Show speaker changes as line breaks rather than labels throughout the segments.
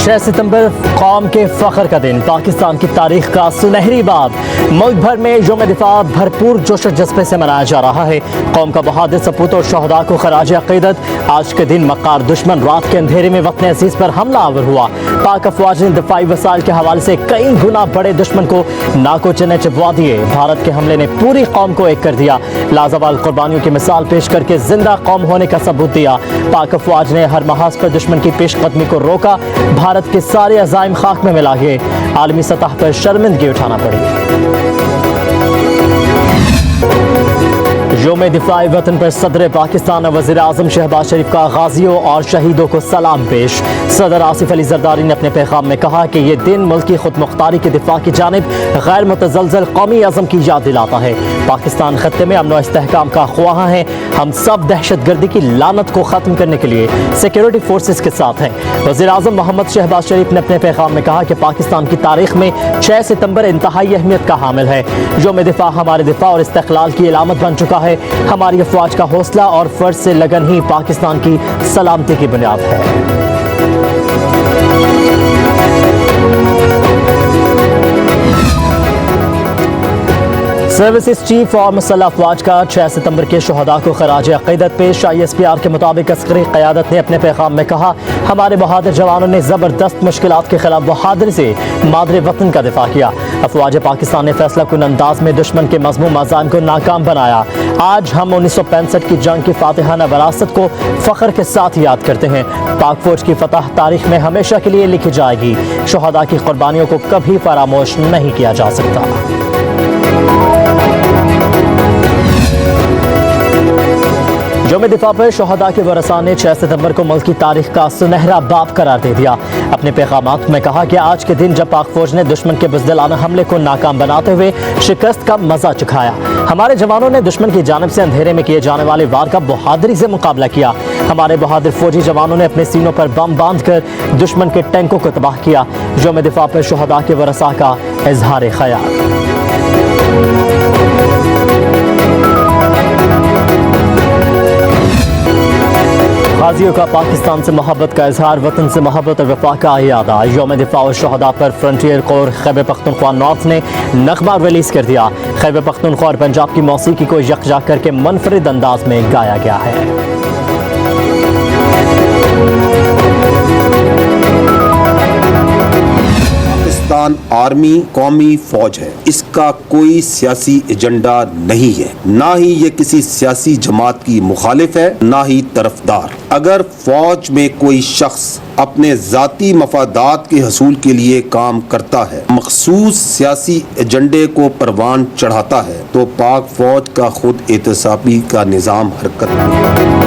6 सितंबर कौम के फ़ख्र का दिन, पाकिस्तान की तारीख का सुनहरी बाब। मुल्क भर में यौम दिफा भरपूर जोश जज्बे से मनाया जा रहा है। कौम का बहादुर सपूत और शहदा को खराज अक़ीदत। आज के दिन मक्कार दुश्मन रात के अंधेरे में वतन अजीज़ पर हमला आवर हुआ। पाक अफवाज ने दफाई वसाइल के हवाले से कई गुना बड़े दुश्मन को नाको चने चिपवा दिए। भारत के हमले ने पूरी कौम को एक कर दिया। लाजवाल कुर्बानियों की मिसाल पेश करके जिंदा कौम होने का सबूत दिया। पाक अफवाज ने हर महाज पर दुश्मन की पेशकदमी को रोका। भारत के सारे अज़ाइम खाक में मिला गए। आलमी सतह पर शर्मिंदगी उठाना पड़ी। यौम दिफाए वतन पर सदर पाकिस्तान और वज़ीर आज़म शहबाज शरीफ का गाजियों और शहीदों को सलाम पेश। सदर आसिफ अली ज़रदारी ने अपने पैगाम में कहा कि ये दिन मुल्क की खुद मुख्तारी के दिफा की जानिब गैर मुतज़लज़ल कौमी अज़म की याद दिलाता है। पाकिस्तान खत्ते में अमन व इस्तेहकाम का ख्वाह है। हम सब दहशत गर्दी की लानत को ख़त्म करने के लिए सिक्योरिटी फोर्सेस के साथ हैं। वज़ीर आज़म मोहम्मद शहबाज शरीफ ने अपने पैगाम में कहा कि पाकिस्तान की तारीख में 6 सितंबर इंतहाई अहमियत का हामिल है। यौम दिफा हमारे दिफा और इस्तिक़लाल की अलामत बन चुका है। हमारी अफवाज का हौसला और फर्ज से लगन ही पाकिस्तान की सलामती की बुनियाद है। सर्विसेज चीफ और मुसल्लह अफवाज का 6 सितंबर के शहदा को खराज अक़ीदत पेश। ISPR के मुताबिक अस्करी क़यादत ने अपने पैगाम में कहा, हमारे बहादुर जवानों ने ज़बरदस्त मुश्किलात के खिलाफ बहादुरी से मादरे वतन का दिफा किया। अफवाज पाकिस्तान ने फैसला कुन अंदाज में दुश्मन के मज़मूम अज़ाइम को नाकाम बनाया। आज हम 1965 की जंग की फातिहाना विरासत को फ़ख्र के साथ याद करते हैं। पाक फ़ौज की फतह तारीख में हमेशा के लिए लिखी जाएगी। शहदा की कुर्बानियों को कभी फरामोश नहीं किया जा सकता। यौम दिफा पर शहदा के वरसा ने 6 सितंबर को मुल्क की तारीख का सुनहरा बाब करार दे दिया। अपने पैगामात में कहा कि आज के दिन जब पाक फौज ने दुश्मन के बुज़दिलाना हमले को नाकाम बनाते हुए शिकस्त का मजा चखाया, हमारे जवानों ने दुश्मन की जानिब से अंधेरे में किए जाने वाले वार का बहादुरी से मुकाबला किया। हमारे बहादुर फौजी जवानों ने अपने सीनों पर बम बांध कर दुश्मन के टैंकों को तबाह किया। यौम दिफा पर शहदा के वरसा का इजहार ख्याल। गाजियों का पाकिस्तान से मोहब्बत का इजहार, वतन से मोहब्बत और वफा का यादा। यौम दिफा और शहदा पर frontier core Khyber Pakhtunkhwa north ने नगमा रिलीज कर दिया। खैबर पख्तूनख्वा और पंजाब की मौसीकी को यकजा करके मुनफरिद अंदाज में गाया गया है।
पाकिस्तान आर्मी कौमी फौज है, इसका कोई सियासी एजेंडा नहीं है, ना ही ये किसी सियासी जमात की मुखालिफ है, ना ही तरफदार। अगर फौज में कोई शख्स अपने ज़ाती मफादात के हसूल के लिए काम करता है, मखसूस सियासी एजेंडे को परवान चढ़ाता है, तो पाक फौज का खुद एहतसाबी का निज़ाम हरकत में।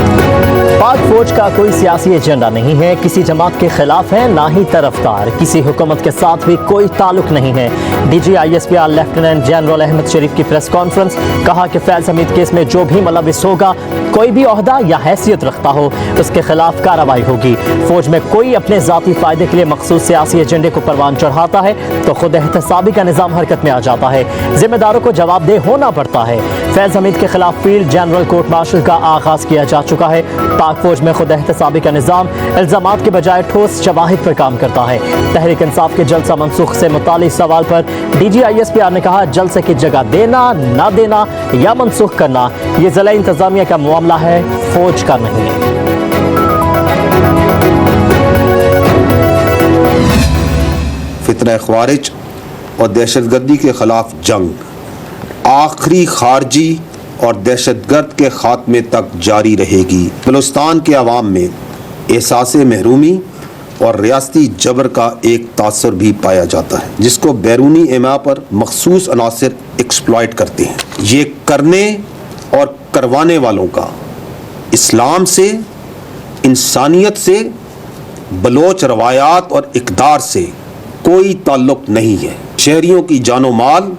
पाक फौज का कोई सियासी एजेंडा नहीं है, किसी जमात के खिलाफ है, ना ही तरफदार। किसी हुकूमत के साथ भी कोई ताल्लुक नहीं है। DG ISPR lieutenant general Ahmed Sharif की प्रेस कॉन्फ्रेंस, कहा कि फैज़ हमीद केस में जो भी मुलविस होगा, कोई भी ओहदा या हैसियत रखता हो, उसके खिलाफ कार्रवाई होगी। फौज में कोई अपने ज़ाती फ़ायदे के लिए मखसूस सियासी एजेंडे को परवान चढ़ाता है तो खुद एहतसाबी का निज़ाम हरकत में आ जाता है। जिम्मेदारों को जवाबदेह होना पड़ता है। फैज़ हमीद के खिलाफ फील्ड जनरल कोर्ट मार्शल का आगाज़ किया जा चुका है। पाक फौज में खुद एहतसाबी का निज़ाम इल्ज़ामात के बजाय ठोस शवाहिद पर काम करता है। तहरीक इंसाफ के जलसा मनसूख से मुतालिक सवाल पर DG ISPR ने कहा, जलसे की जगह देना, ना देना या मनसूख करना ये ज़िला इंतज़ामिया का मामला है, फौज का नहीं है।
फितना ख्वारिज और दहशतगर्दी के खिलाफ जंग आखिरी खारजी और दहशतगर्द के खात्मे तक जारी रहेगी। बलूचिस्तान के अवाम में एहसास महरूमी और रियासती जबर का एक तासर भी पाया जाता है, जिसको बैरूनी एमा पर मखसूस अनासर एक्सप्लॉइट करते हैं। ये करने और करवाने वालों का इस्लाम से, इंसानियत से, बलोच रवायात और इक़दार से कोई ताल्लुक नहीं है। शहरियों की जानो माल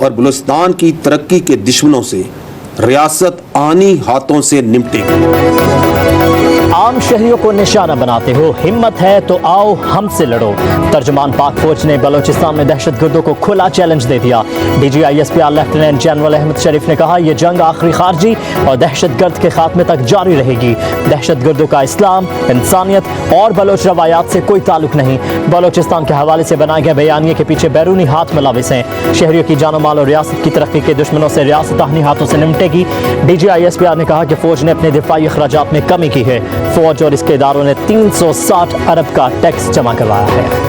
और बलूचिस्तान की तरक्की के दुश्मनों से रियासत आनी हाथों से निपटेगी।
عام شہریوں کو نشانہ بناتے ہو، ہمت ہے تو آؤ ہم سے لڑو۔ ترجمان پاک فوج نے بلوچستان میں دہشت گردوں کو کھلا چیلنج دے دیا۔ D G I S P R lieutenant general Ahmed Sharif نے کہا یہ جنگ آخری خارجی اور دہشت گرد کے خاتمے تک جاری رہے گی۔ دہشت گردوں کا اسلام، انسانیت اور بلوچ روایات سے کوئی تعلق نہیں۔ بلوچستان کے حوالے سے بنائے گئے بیانیے کے پیچھے بیرونی ہاتھ ملوث ہیں۔ شہریوں کی جان و مال اور ریاست کی ترقی کے دشمنوں سے ریاست اپنی ہاتھوں سے نمٹے گی۔ D G I S P R نے کہا کہ فوج نے اپنے دفاعی اخراجات میں کمی کی ہے۔ فوج اور اس کے اداروں نے 360 ارب کا ٹیکس جمع کروایا ہے۔